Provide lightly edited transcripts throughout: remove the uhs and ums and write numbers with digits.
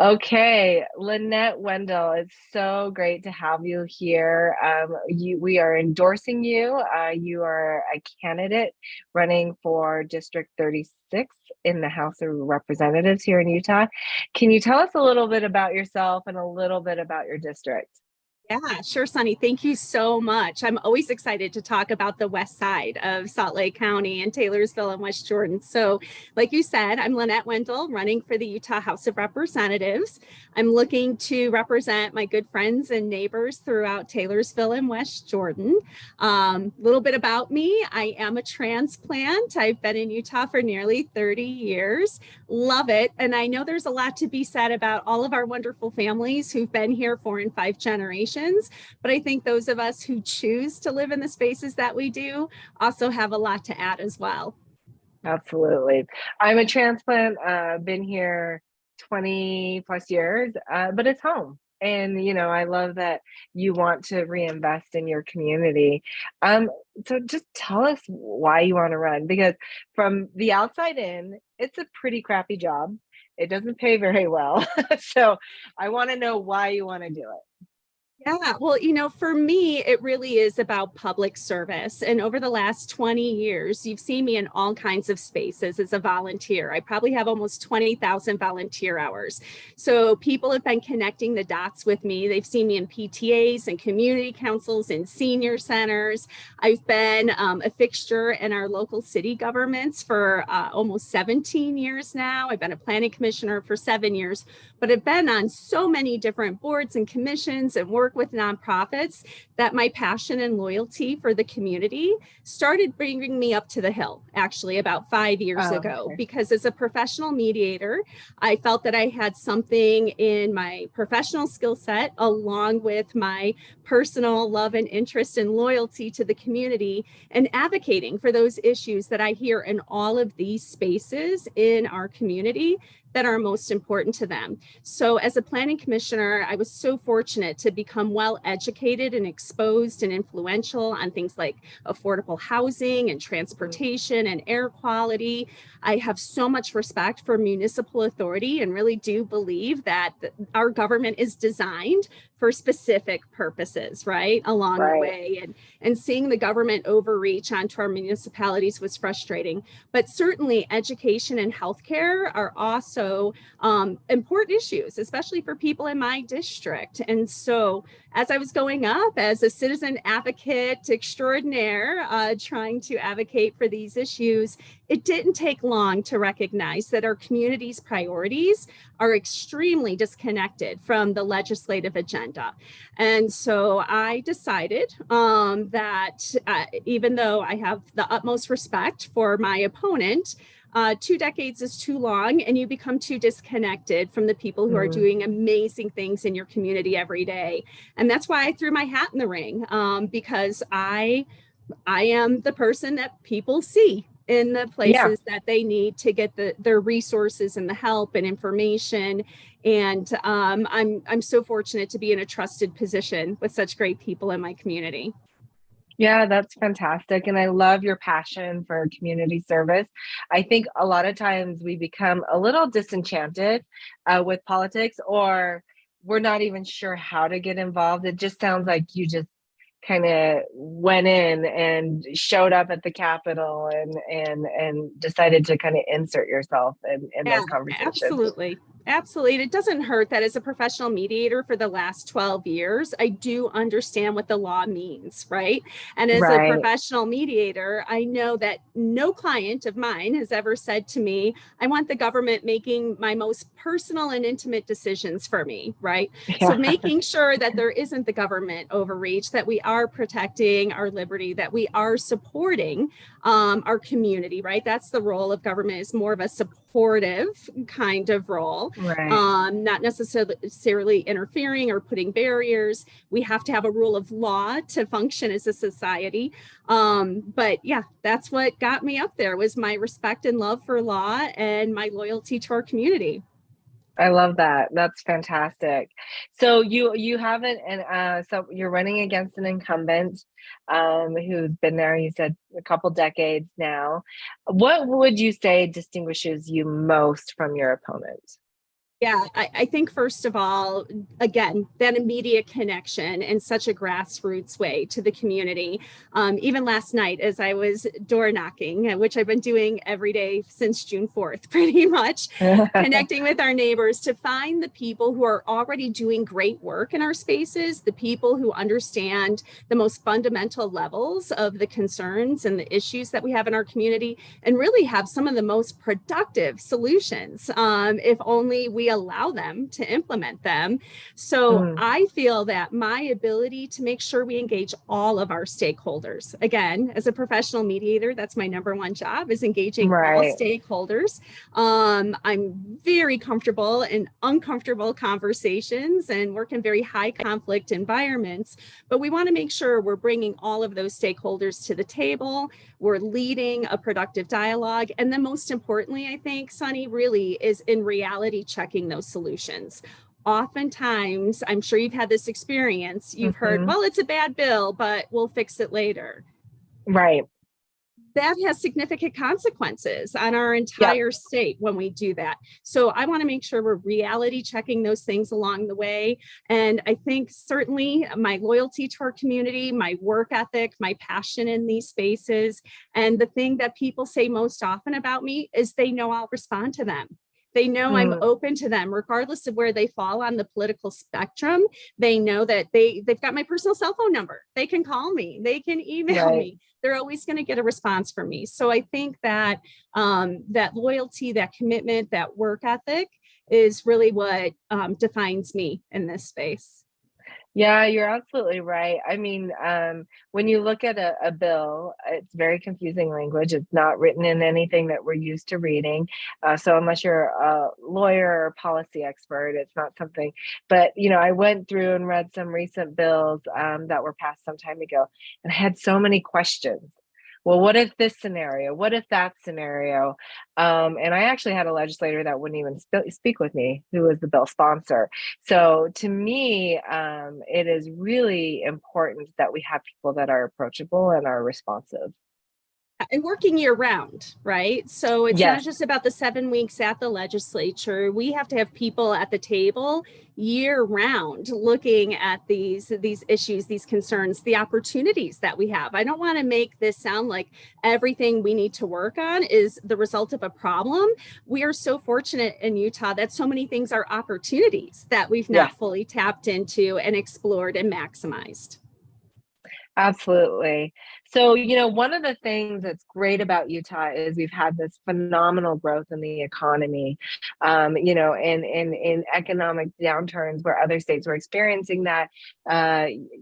Okay, Lynette Wendel, it's so great to have you here. We are endorsing you. You are a candidate running for District 36 in the House of Representatives here in Utah. Can you tell us a little bit about yourself and a little bit about your district? Yeah, sure, Sunny. Thank you so much. I'm always excited to talk about the west side of Salt Lake County and Taylorsville and West Jordan. So, like you said, I'm Lynette Wendel running for the Utah House of Representatives. I'm looking to represent my good friends and neighbors throughout Taylorsville and West Jordan. A little bit about me. I am a transplant. I've been in Utah for nearly 30 years. Love it. And I know there's a lot to be said about all of our wonderful families who've been here 4 and 5 generations. But I think those of us who choose to live in the spaces that we do also have a lot to add as well. Absolutely. I'm a transplant, been here 20 plus years, but it's home. And, I love that you want to reinvest in your community. Um, so just tell us why you want to run, because from the outside in, it's a pretty crappy job. It doesn't pay very well. So I want to know why you want to do it. Yeah, well, for me, it really is about public service. And over the last 20 years, you've seen me in all kinds of spaces as a volunteer. I probably have almost 20,000 volunteer hours. So people have been connecting the dots with me. They've seen me in PTAs and community councils and senior centers. I've been a fixture in our local city governments for almost 17 years now. I've been a planning commissioner for 7 years, but I've been on so many different boards and commissions and work with nonprofits that my passion and loyalty for the community started bringing me up to the hill, actually, about 5 years Oh, ago. okay. Because as a professional mediator, I felt that I had something in my professional skill set, along with my personal love and interest and loyalty to the community, and advocating for those issues that I hear in all of these spaces in our community that are most important to them. So as a planning commissioner, I was so fortunate to become well educated and exposed and influential on things like affordable housing and Mhm. transportation and air quality. I have so much respect for municipal authority and really do believe that our government is designed for specific purposes, right, along the Right. way. And seeing the government overreach onto our municipalities was frustrating. But certainly education and healthcare are also important issues, especially for people in my district. And so as I was going up as a citizen advocate extraordinaire, trying to advocate for these issues, it didn't take long to recognize that our community's priorities are extremely disconnected from the legislative agenda. And so I decided that even though I have the utmost respect for my opponent, 2 decades is too long, and you become too disconnected from the people who are Mhm. doing amazing things in your community every day. And that's why I threw my hat in the ring, because I am the person that people see in the Yeah. places that they need to get their resources and the help and information. And I'm so fortunate to be in a trusted position with such great people in my community. Yeah, that's fantastic. And I love your passion for community service. I think a lot of times we become a little disenchanted with politics, or we're not even sure how to get involved. It just sounds like you just kind of went in and showed up at the Capitol and decided to kind of insert yourself in Yeah, those conversations. absolutely. Absolutely. And it doesn't hurt that as a professional mediator for the last 12 years, I do understand what the law means, right? And as a Right. professional mediator, I know that no client of mine has ever said to me, I want the government making my most personal and intimate decisions for me, right? So Yeah. making sure that there isn't the government overreach, that we are protecting our liberty, that we are supporting our community, right? That's the role of government, is more of a supportive kind of role, Right. not necessarily interfering or putting barriers. We have to have a rule of law to function as a society. But yeah, that's what got me up there, was my respect and love for law and my loyalty to our community. I love that. That's fantastic. So you haven't, and so you're running against an incumbent who's been there, you said, a couple decades now. What would you say distinguishes you most from your opponent? Yeah, I think first of all, again, that immediate connection in such a grassroots way to the community. Even last night, as I was door knocking, which I've been doing every day since June 4th, pretty much, connecting with our neighbors to find the people who are already doing great work in our spaces, the people who understand the most fundamental levels of the concerns and the issues that we have in our community, and really have some of the most productive solutions, if only we allow them to implement them. So Mm, I feel that my ability to make sure we engage all of our stakeholders, again, as a professional mediator, that's my number one job, is engaging all right. stakeholders. I'm very comfortable in uncomfortable conversations and work in very high conflict environments, but we want to make sure we're bringing all of those stakeholders to the table. We're leading a productive dialogue. And then most importantly, I think, Sunny, really is in reality checking those solutions. Oftentimes, I'm sure you've had this experience, you've heard, Hmm. well, it's a bad bill, but we'll fix it later. Right. That has significant consequences on our Yep. entire state when we do that. So I want to make sure we're reality checking those things along the way. And I think certainly my loyalty to our community, my work ethic, my passion in these spaces, and the thing that people say most often about me is they know I'll respond to them. They know I'm Mm, open to them, regardless of where they fall on the political spectrum. They know that they've got my personal cell phone number. They can call me. They can email right. me. They're always going to get a response from me. So I think that that loyalty, that commitment, that work ethic is really what defines me in this space. Yeah, you're absolutely right. I mean, when you look at a bill, it's very confusing language. It's not written in anything that we're used to reading. So unless you're a lawyer or policy expert, it's not something. But I went through and read some recent bills that were passed some time ago, and I had so many questions. Well, what if this scenario? What if that scenario? And I actually had a legislator that wouldn't even speak with me, who was the bill sponsor. So to me, it is really important that we have people that are approachable and are responsive. And working year round, right? So it's not Yes. just about the 7 weeks at the legislature. We have to have people at the table year round looking at these issues, these concerns, the opportunities that we have. I don't want to make this sound like everything we need to work on is the result of a problem. We are so fortunate in Utah that so many things are opportunities that we've Yes. not fully tapped into and explored and maximized. Absolutely. So, one of the things that's great about Utah is we've had this phenomenal growth in the economy, in economic downturns where other states were experiencing that.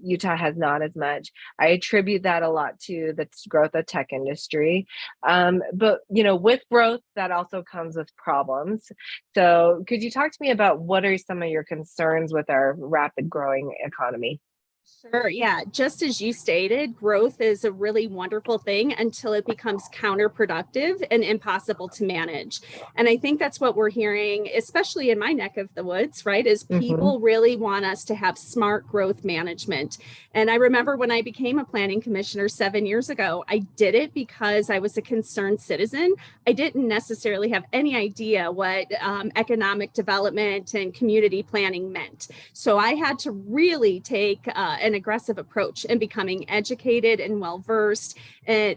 Utah has not as much. I attribute that a lot to the growth of tech industry. But, with growth, that also comes with problems. So, could you talk to me about what are some of your concerns with our rapid growing economy? Sure. Yeah. Just as you stated, growth is a really wonderful thing until it becomes counterproductive and impossible to manage. And I think that's what we're hearing, especially in my neck of the woods, right? Is Hmm. people really want us to have smart growth management. And I remember when I became a planning commissioner 7 years ago, I did it because I was a concerned citizen. I didn't necessarily have any idea what economic development and community planning meant. So I had to really take an aggressive approach in becoming educated and well versed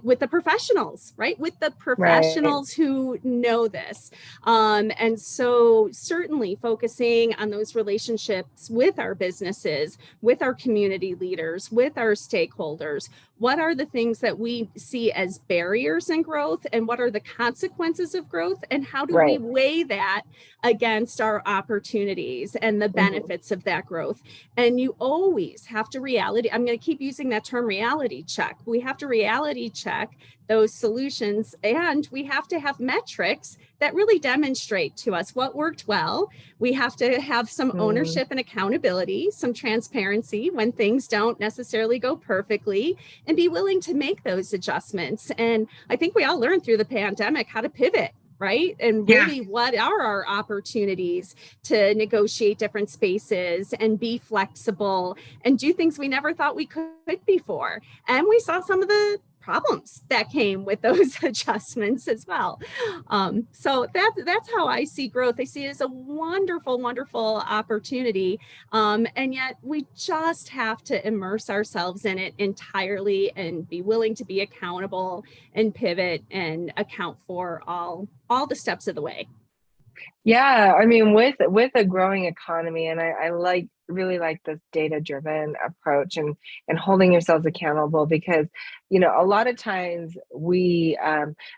with the professionals, right? With the Right. professionals who know this. And so, certainly focusing on those relationships with our businesses, with our community leaders, with our stakeholders. What are the things that we see as barriers in growth, and what are the consequences of growth? And how do we Right. weigh that against our opportunities and the Mhm. benefits of that growth? And you always have to reality, I'm going to keep using that term, reality check. We have to reality check those solutions, and we have to have metrics that really demonstrate to us what worked well. We have to have some Mm. ownership and accountability, some transparency when things don't necessarily go perfectly, and be willing to make those adjustments. And I think we all learned through the pandemic how to pivot, right? And Yeah. really, what are our opportunities to negotiate different spaces and be flexible and do things we never thought we could before? And we saw some of the problems that came with those adjustments as well. So that's how I see growth. I see it as a wonderful, wonderful opportunity. And yet we just have to immerse ourselves in it entirely and be willing to be accountable and pivot and account for all the steps of the way. Yeah, I mean, with a growing economy, and I like really like this data-driven approach and holding yourselves accountable because, a lot of times we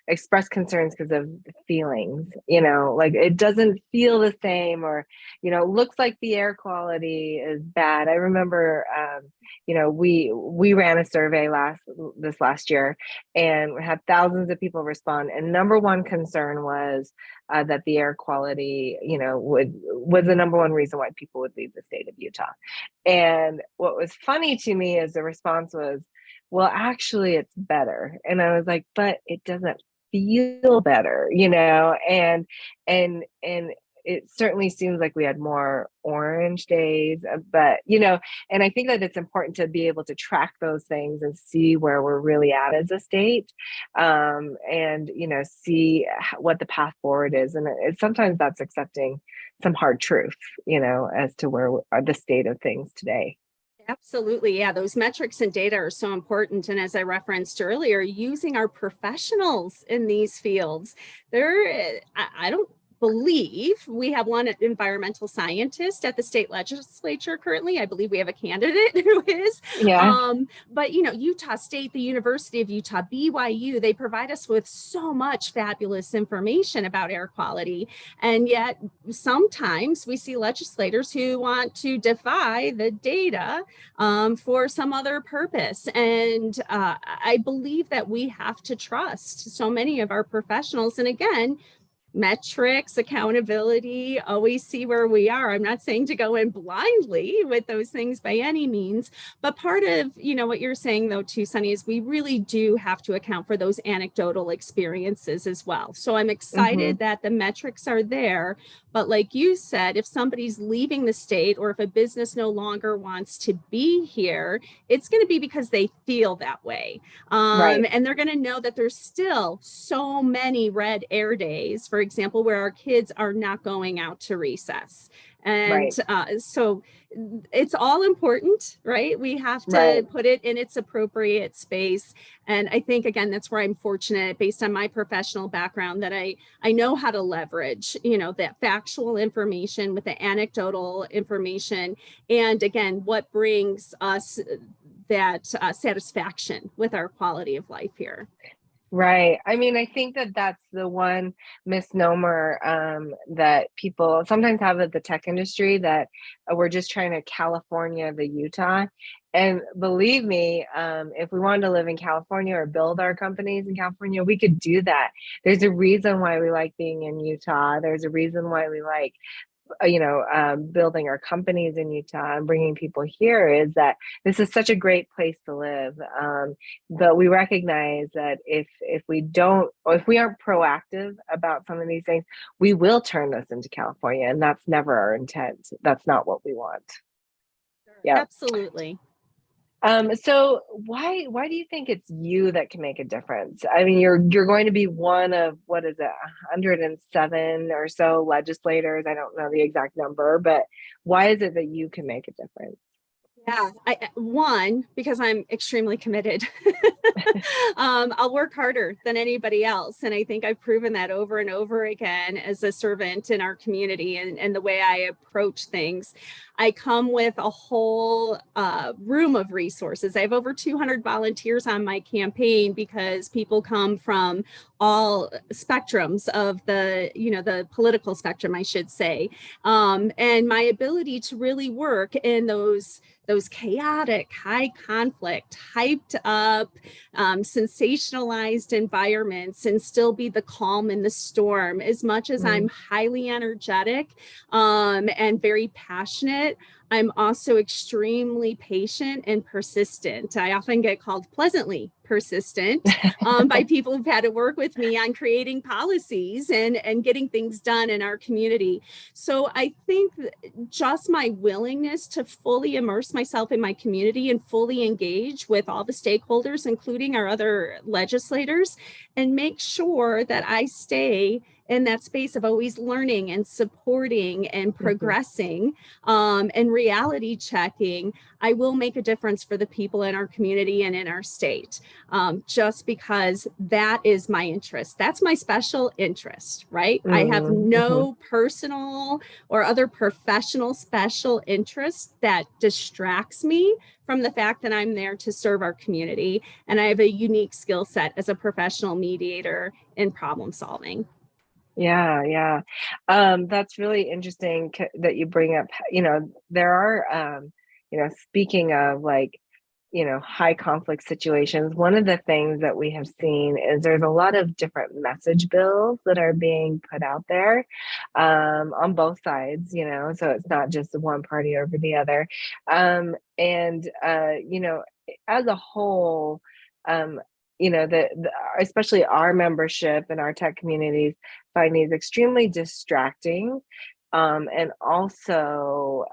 express concerns because of feelings, like it doesn't feel the same, or looks like the air quality is bad. I remember, we ran a survey this last year, and we had thousands of people respond, and number one concern was that the air quality, was the number one reason why people would leave the state of Utah. And what was funny to me is the response was, well, actually, it's better. And I was like, but it doesn't feel better, and it certainly seems like we had more orange days, but and I think that it's important to be able to track those things and see where we're really at as a state, and see what the path forward is. And sometimes that's accepting some hard truth, as to where are the state of things today. Absolutely. Yeah, those metrics and data are so important. And as I referenced earlier, using our professionals in these fields, I don't believe we have one environmental scientist at the state legislature currently. I believe we have a candidate who is. Yeah. But Utah State, the University of Utah, BYU, they provide us with so much fabulous information about air quality. And yet sometimes we see legislators who want to defy the data for some other purpose. And I believe that we have to trust so many of our professionals. And again, metrics, accountability, always see where we are. I'm not saying to go in blindly with those things by any means, but part of, what you're saying though too, Sunny, is we really do have to account for those anecdotal experiences as well. So I'm excited that the metrics are there, but like you said, if somebody's leaving the state or if a business no longer wants to be here, it's going to be because they feel that way. Right. And they're going to know that there's still so many red air days, for example, where our kids are not going out to recess. And Right. So it's all important, right? We have to Right. put it in its appropriate space. And I think, again, that's where I'm fortunate based on my professional background that I know how to leverage, that factual information with the anecdotal information. And again, what brings us that satisfaction with our quality of life here. Right. I mean, I think that that's the one misnomer that people sometimes have at the tech industry, that we're just trying to California the Utah. And believe me, if we wanted to live in California or build our companies in California, we could do that. There's a reason why we like being in Utah. There's a reason why we like building our companies in Utah and bringing people here, is that this is such a great place to live. But we recognize that if we don't, or if we aren't proactive about some of these things, we will turn this into California, and that's never our intent. That's not what we want. Yeah. Absolutely. So why do you think it's you that can make a difference? I mean, you're going to be one of, what is it, 107 or so legislators. I don't know the exact number, but why is it that you can make a difference? Yeah, one, because I'm extremely committed. I'll work harder than anybody else. And I think I've proven that over and over again as a servant in our community and the way I approach things. I come with a whole room of resources. I have over 200 volunteers on my campaign because people come from all spectrums of the political spectrum, I should say. And my ability to really work in those chaotic, high conflict, hyped up, sensationalized environments and still be the calm in the storm. As much as I'm highly energetic and very passionate, I'm also extremely patient and persistent. I often get called pleasantly persistent by people who've had to work with me on creating policies and getting things done in our community. So I think just my willingness to fully immerse myself in my community and fully engage with all the stakeholders, including our other legislators, and make sure that I stay in that space of always learning and supporting and progressing and reality checking, I will make a difference for the people in our community and in our state, just because that is my interest. That's my special interest, right? I have no personal or other professional special interest that distracts me from the fact that I'm there to serve our community. And I have a unique skill set as a professional mediator in problem solving. Yeah. That's really interesting that you bring up, there are, speaking of like, high conflict situations, one of the things that we have seen is there's a lot of different message bills that are being put out there on both sides, so it's not just one party over the other. As a whole, especially our membership and our tech communities find these extremely distracting, and also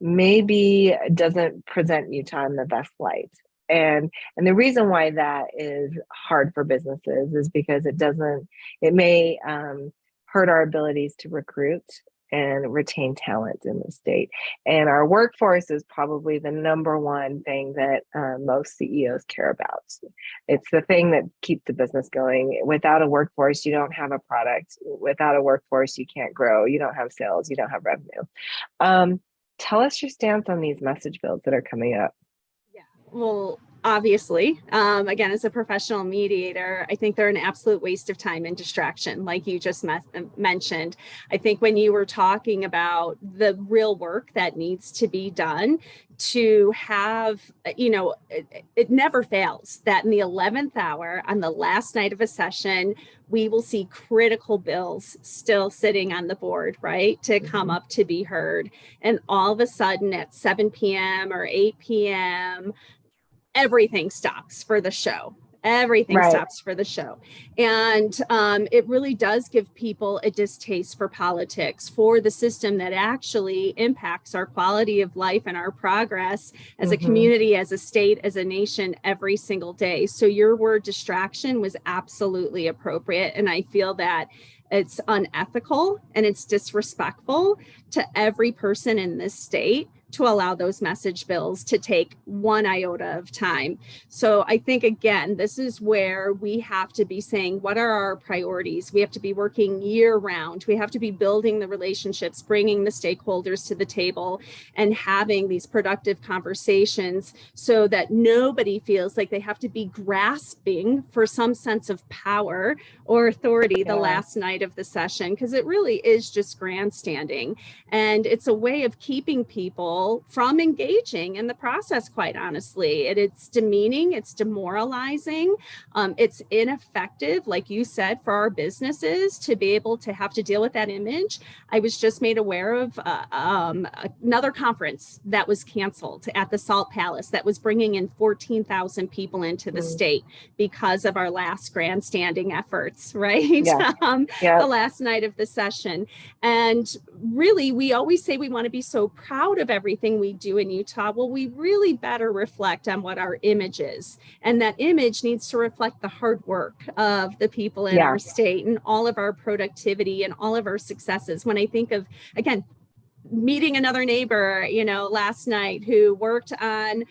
maybe doesn't present Utah in the best light. And the reason why that is hard for businesses is because it may hurt our abilities to recruit and retain talent in the state. And our workforce is probably the number one thing that most CEOs care about. It's the thing that keeps the business going. Without a workforce, you don't have a product. Without a workforce, you can't grow. You don't have sales. You don't have revenue. Tell us your stance on these message bills that are coming up. Yeah, well, obviously, again, as a professional mediator, I think they're an absolute waste of time and distraction, like you just mentioned. I think when you were talking about the real work that needs to be done to have, it never fails that in the 11th hour, on the last night of a session, we will see critical bills still sitting on the board, right, to come up to be heard. And all of a sudden at 7 p.m. or 8 p.m., everything stops for the show. Everything stops for the show. And it really does give people a distaste for politics, for the system that actually impacts our quality of life and our progress as a community, as a state, as a nation every single day. So your word distraction was absolutely appropriate. And I feel that it's unethical and it's disrespectful to every person in this state to allow those message bills to take one iota of time. So I think, again, this is where we have to be saying, what are our priorities? We have to be working year round. We have to be building the relationships, bringing the stakeholders to the table and having these productive conversations so that nobody feels like they have to be grasping for some sense of power or authority the last night of the session, because it really is just grandstanding. And it's a way of keeping people from engaging in the process, quite honestly. It's demeaning, it's demoralizing, it's ineffective, like you said, for our businesses to be able to have to deal with that image. I was just made aware of another conference that was canceled at the Salt Palace that was bringing in 14,000 people into the state because of our last grandstanding efforts, right? The last night of the session. And really, we always say we want to be so proud of everything we do in Utah. Well, we really better reflect on what our image is. And that image needs to reflect the hard work of the people in our state and all of our productivity and all of our successes. When I think of, again, meeting another neighbor, last night who worked on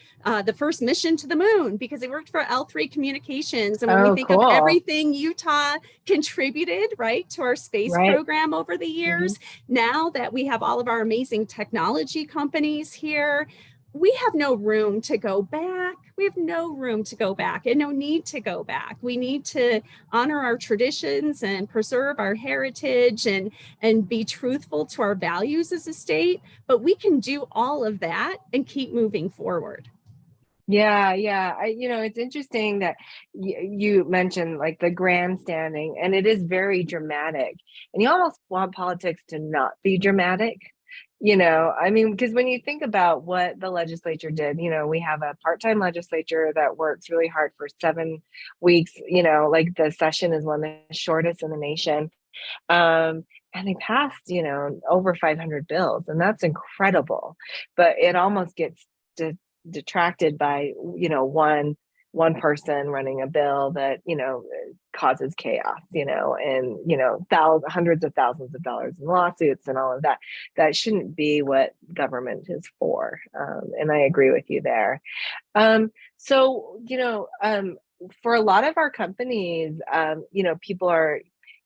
the first mission to the moon because he worked for L3 Communications. And when we think of everything Utah contributed, right, to our space program over the years, now that we have all of our amazing technology companies here, we have no room to go back. We have no room to go back and no need to go back. We need to honor our traditions and preserve our heritage and be truthful to our values as a state. But we can do all of that and keep moving forward. Yeah. It's interesting that you mentioned like the grandstanding, and it is very dramatic. And you almost want politics to not be dramatic. I mean, because when you think about what the legislature did, we have a part-time legislature that works really hard for 7 weeks, like the session is one of the shortest in the nation. Um, and they passed, over 500 bills, and that's incredible. But it almost gets detracted by, one person running a bill that, causes chaos, and, hundreds of thousands of dollars in lawsuits and all of that. That shouldn't be what government is for. And I agree with you there. So, for a lot of our companies, people are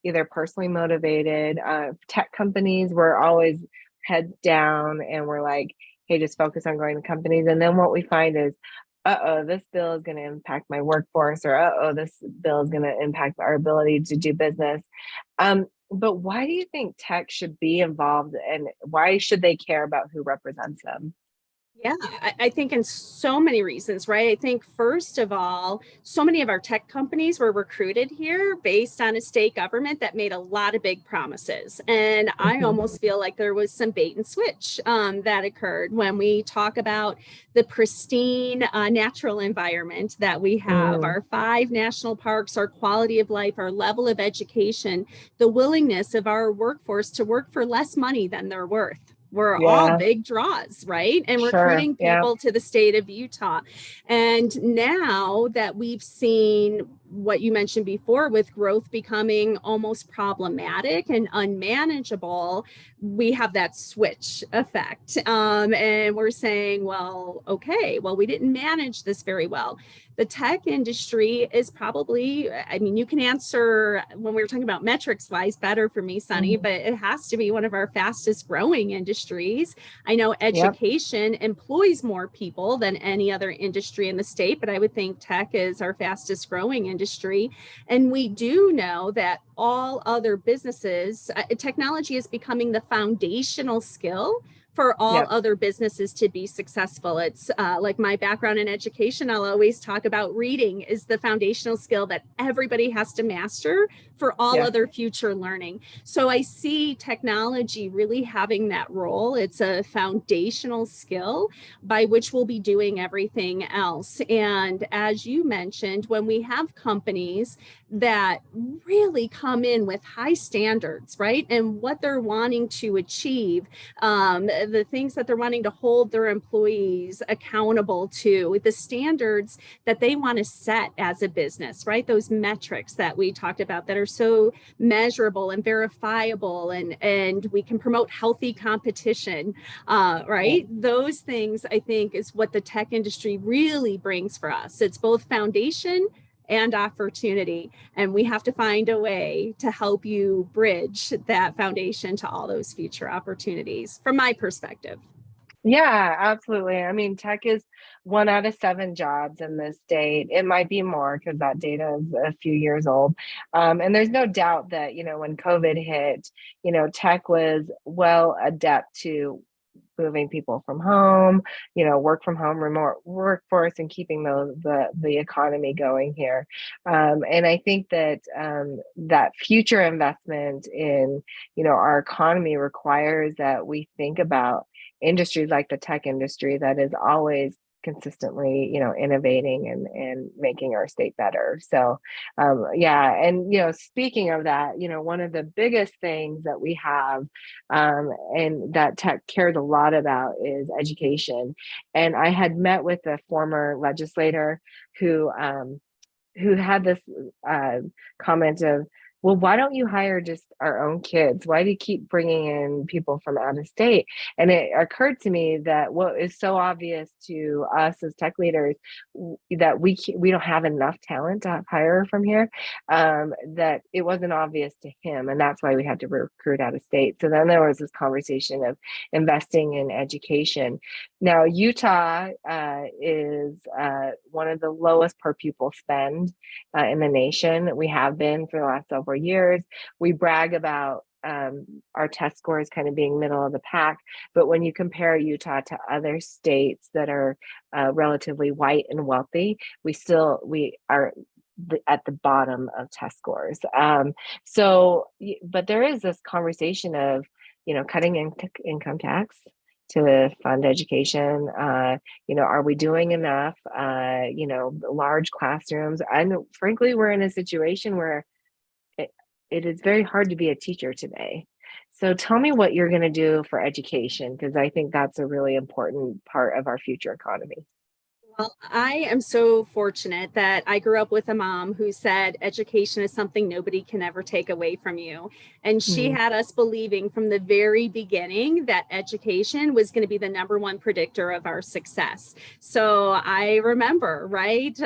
either personally motivated. Tech companies, we're always heads down and we're like, hey, just focus on growing the companies. And then what we find is, this bill is going to impact my workforce, or this bill is going to impact our ability to do business. But why do you think tech should be involved, and why should they care about who represents them? Yeah, I think in so many reasons, right? I think first of all, so many of our tech companies were recruited here based on a state government that made a lot of big promises. And I Mhm. almost feel like there was some bait and switch that occurred when we talk about the pristine natural environment that we have, Mm, our 5 national parks, our quality of life, our level of education, the willingness of our workforce to work for less money than they're worth. We're all yeah, big draws, right? And sure. recruiting Yeah. people to the state of Utah. And now that we've seen what you mentioned before with growth becoming almost problematic and unmanageable, we have that switch effect. And we're saying, well, okay, well, we didn't manage this very well. The tech industry is probably, I mean, you can answer when we were talking about metrics wise better for me, Sunny, Mhm. but it has to be one of our fastest growing industries. I know Yep. education employs more people than any other industry in the state, but I would think tech is our fastest growing industry. And we do know that all other businesses, technology is becoming the foundational skill for all Yep. other businesses to be successful. It's like my background in education, I'll always talk about reading is the foundational skill that everybody has to master for all Yes. other future learning. So I see technology really having that role. It's a foundational skill by which we'll be doing everything else. And as you mentioned, when we have companies that really come in with high standards, right? And what they're wanting to achieve, the things that they're wanting to hold their employees accountable to, the standards that they want to set as a business, right? Those metrics that we talked about that are so measurable and verifiable, and we can promote healthy competition, Yep. right? Those things I think is what the tech industry really brings for us. It's both foundation and opportunity. And we have to find a way to help you bridge that foundation to all those future opportunities, from my perspective. Yeah, absolutely. I mean, tech is 1 out of 7 jobs in this state. It might be more because that data is a few years old. And there's no doubt that, when COVID hit, tech was well adept to moving people from home, work from home, remote workforce, and keeping the economy going here. And I think that that future investment in our economy requires that we think about industries like the tech industry that is always consistently innovating and making our state better. So yeah, and speaking of that, one of the biggest things that we have, and that tech cares a lot about, is education. And I had met with a former legislator who had this uh, comment of, well, why don't you hire just our own kids? Why do you keep bringing in people from out of state? And it occurred to me that what is so obvious to us as tech leaders, that we don't have enough talent to hire from here, that it wasn't obvious to him, and that's why we had to recruit out of state. So then there was this conversation of investing in education. Now, Utah is one of the lowest per pupil spend in the nation. We have been for the last several years. We brag about our test scores kind of being middle of the pack, but when you compare Utah to other states that are relatively white and wealthy, we are at the bottom of test scores. But there is this conversation of, cutting income tax to fund education. Are we doing enough? Large classrooms. And frankly, we're in a situation where it, it is very hard to be a teacher today. So tell me what you're going to do for education, because I think that's a really important part of our future economy. Well, I am so fortunate that I grew up with a mom who said education is something nobody can ever take away from you. And she Mm, had us believing from the very beginning that education was going to be the number one predictor of our success. So I remember, right,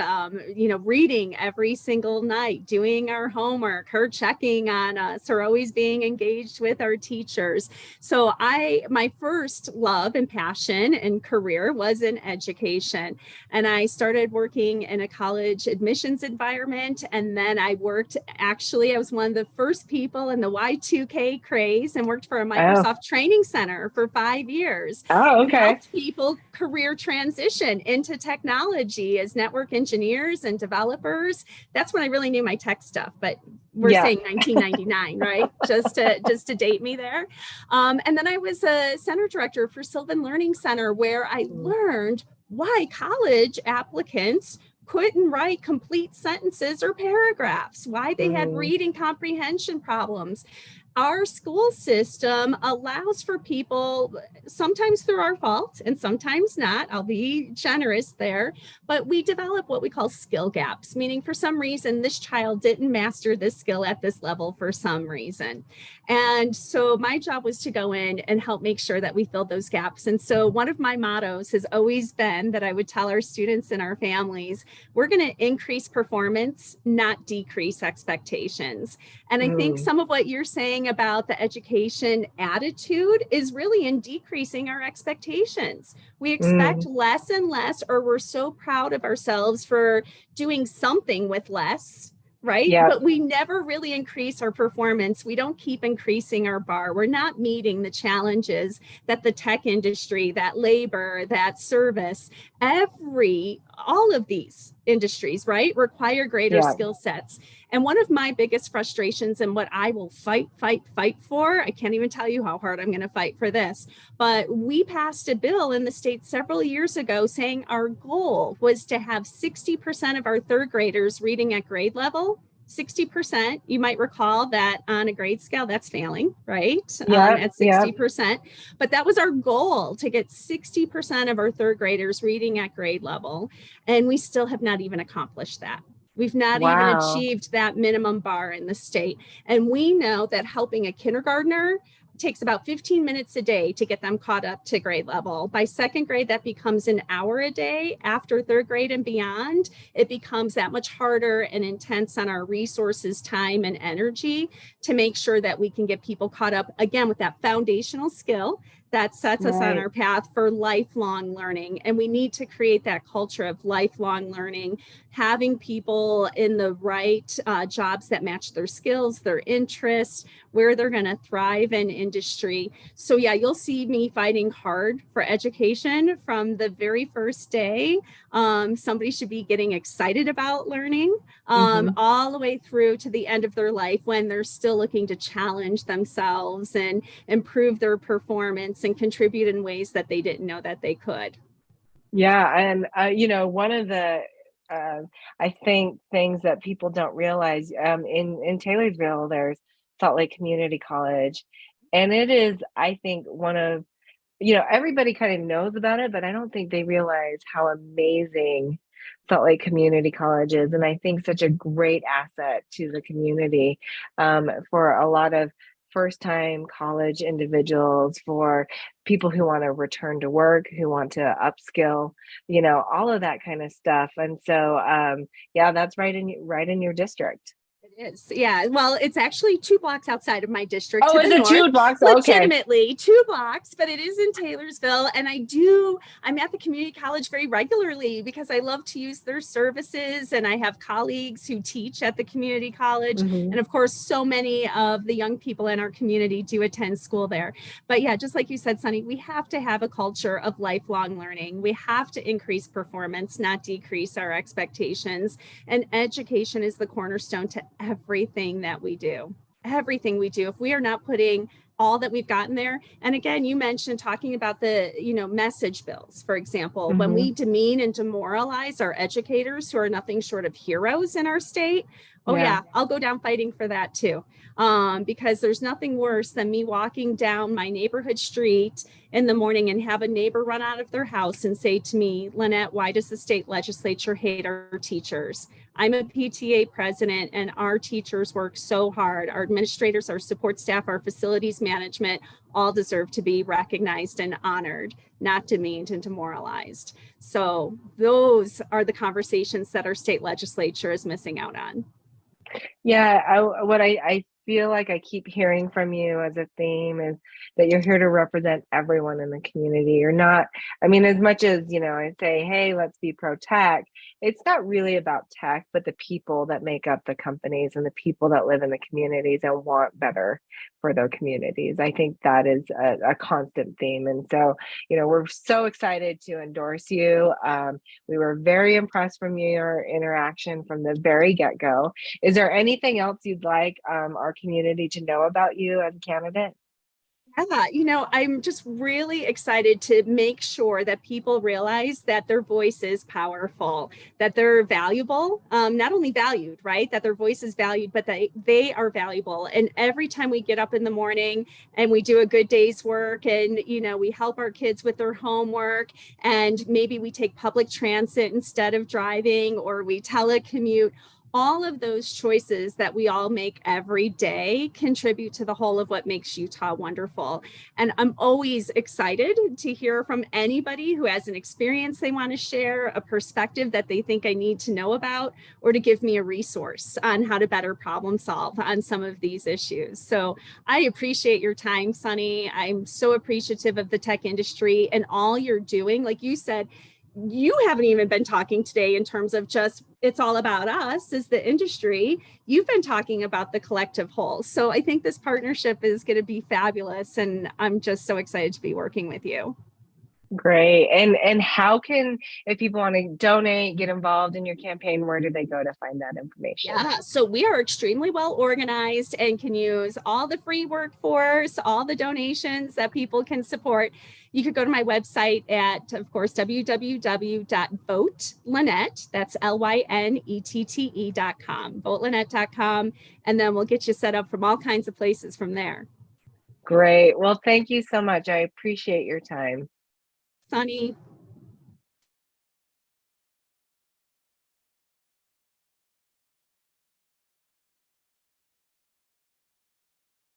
reading every single night, doing our homework, her checking on us, her always being engaged with our teachers. So my first love and passion and career was in education. And I started working in a college admissions environment. And then I was one of the first people in the Y2K craze and worked for a oh, Microsoft training center for 5 years oh, and okay. helped people career transition into technology as network engineers and developers. That's when I really knew my tech stuff, but we're Yeah. saying 1999, right? Just to date me there. And then I was a center director for Sylvan Learning Center, where I Mm, learned why college applicants couldn't write complete sentences or paragraphs, why they had mhm, reading comprehension problems. Our school system allows for people, sometimes through our fault and sometimes not, I'll be generous there, but we develop what we call skill gaps, meaning for some reason this child didn't master this skill at this level for some reason. And so my job was to go in and help make sure that we filled those gaps. And so one of my mottos has always been that I would tell our students and our families, we're going to increase performance, not decrease expectations. And I think mm, some of what you're saying about the education attitude is really in decreasing our expectations. We expect mm. less and less, or we're so proud of ourselves for doing something with less, right? Yep. But we never really increase our performance. We don't keep increasing our bar. We're not meeting the challenges that the tech industry, that labor, that service, all of these industries, right, require greater Yeah. skill sets. And one of my biggest frustrations and what I will fight for, I can't even tell you how hard I'm going to fight for this, but we passed a bill in the state several years ago saying our goal was to have 60% of our third graders reading at grade level. 60%, you might recall that on a grade scale, that's failing, right? Yep. At Yep. 60%. But that was our goal, to get 60% of our third graders reading at grade level. And we still have not even accomplished that. We've not even Wow. achieved that minimum bar in the state. And we know that helping a kindergartner takes about 15 minutes a day to get them caught up to grade level. By second grade, that becomes an hour a day. After third grade and beyond, it becomes that much harder and intense on our resources, time, and energy to make sure that we can get people caught up again with that foundational skill that sets us on Right. our path for lifelong learning. And we need to create that culture of lifelong learning, having people in the right jobs that match their skills, their interests, where they're going to thrive in industry. So yeah, you'll see me fighting hard for education from the very first day. Somebody should be getting excited about learning Hmm. all the way through to the end of their life, when they're still looking to challenge themselves and improve their performance and contribute in ways that they didn't know that they could. Yeah. And, one of the, uh, I think things that people don't realize, in Taylorsville, there's Salt Lake Community College. And it is, I think, one of, everybody kind of knows about it, but I don't think they realize how amazing Salt Lake Community College is. And I think such a great asset to the community, for a lot of first time college individuals, for people who want to return to work, who want to upskill, all of that kind of stuff. And so, yeah, that's right in your district. It is. Yeah. Well, it's actually 2 blocks outside of my district Oh, to is the it north. 2 blocks? Okay. Legitimately 2 blocks, but it is in Taylorsville. And I'm at the community college very regularly because I love to use their services. And I have colleagues who teach at the community college. Hmm. And of course, so many of the young people in our community do attend school there. But yeah, just like you said, Sunny, we have to have a culture of lifelong learning. We have to increase performance, not decrease our expectations. And education is the cornerstone to everything that we do. Everything we do. If we are not putting all that we've gotten there. And again, you mentioned talking about the, message bills, for example, when we demean and demoralize our educators who are nothing short of heroes in our state. Oh yeah, I'll go down fighting for that too. Because there's nothing worse than me walking down my neighborhood street in the morning and have a neighbor run out of their house and say to me, Lynette, why does the state legislature hate our teachers? I'm a PTA president and our teachers work so hard. Our administrators, our support staff, our facilities management all deserve to be recognized and honored, not demeaned and demoralized. So those are the conversations that our state legislature is missing out on. Yeah, what I feel like I keep hearing from you as a theme is that you're here to represent everyone in the community. You're not, I mean, as much as, I say, hey, let's be pro tech, it's not really about tech, but the people that make up the companies and the people that live in the communities and want better for their communities. I think that is a constant theme. And so, we're so excited to endorse you. We were very impressed from your interaction from the very get-go. Is there anything else you'd like our community to know about you as a candidate? Yeah, I'm just really excited to make sure that people realize that their voice is powerful, that they're valuable, not only valued, right? That their voice is valued, but that they are valuable. And every time we get up in the morning and we do a good day's work and, we help our kids with their homework and maybe we take public transit instead of driving or we telecommute, all of those choices that we all make every day contribute to the whole of what makes Utah wonderful. And I'm always excited to hear from anybody who has an experience they want to share, a perspective that they think I need to know about, or to give me a resource on how to better problem solve on some of these issues. So I appreciate your time, Sunny. I'm so appreciative of the tech industry and all you're doing. Like you said, you haven't even been talking today in terms of just it's all about us as the industry. You've been talking about the collective whole. So I think this partnership is going to be fabulous. And I'm just so excited to be working with you. Great. And how can, if people want to donate, get involved in your campaign, where do they go to find that information? Yeah, so we are extremely well organized and can use all the free workforce, all the donations that people can support. You could go to my website at, of course, www.votelynette, that's LYNETTE.com, votelynette.com, and then we'll get you set up from all kinds of places from there. Great. Well, thank you so much. I appreciate your time. Sunny,